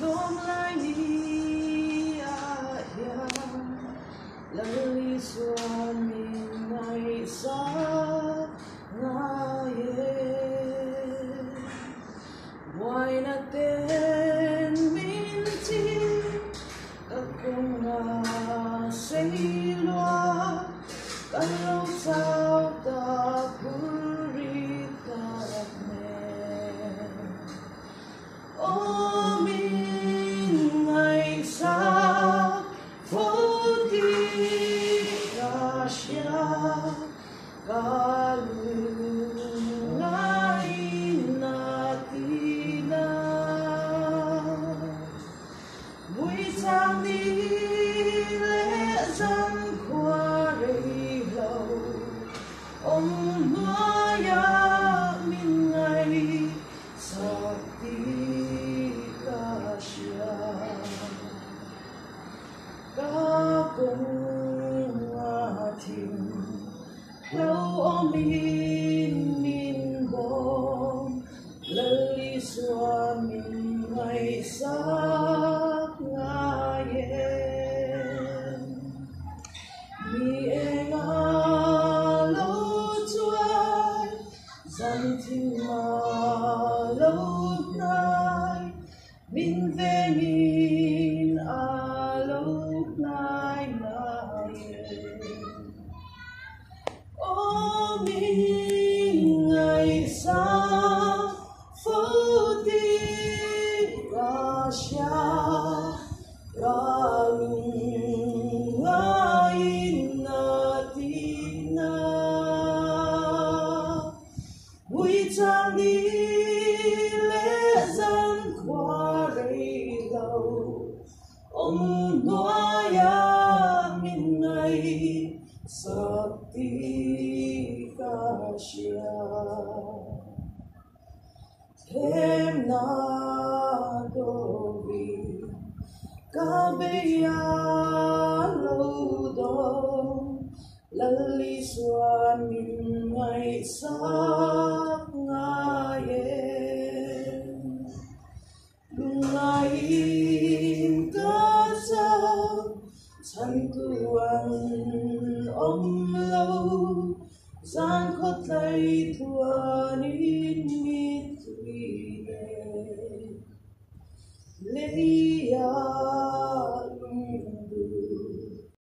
lom lai ni a ya lali suan min ngai sa nga ye wai na ten min chi akong nga say loa kalau sao ta puri ta ne o min ngai sa vô đi ra xia ca lu ngai na ti na vui sang đi lẽ dân qua đây lâu ông hoa ya min ngai sa ti ca xia ca cùng hoa thiên lâu ôm min bom lali xua min ngày sắc nga yen mi e nga lâu chuai dân thiên ma lâu nay min về min a lâu nay o min ngày sa phố đi ra xa ra lung ngai na ti na vui trang đi lẽ dân qua đây lâu ông nói ya min ngày sa ti ca xia thêm na đô vi ca bê ya lâu đông lali xua min ngày sắc nga yen lung ngai ca sao chân tuan om lâu gian khót tay thuan in mi tùy lê ya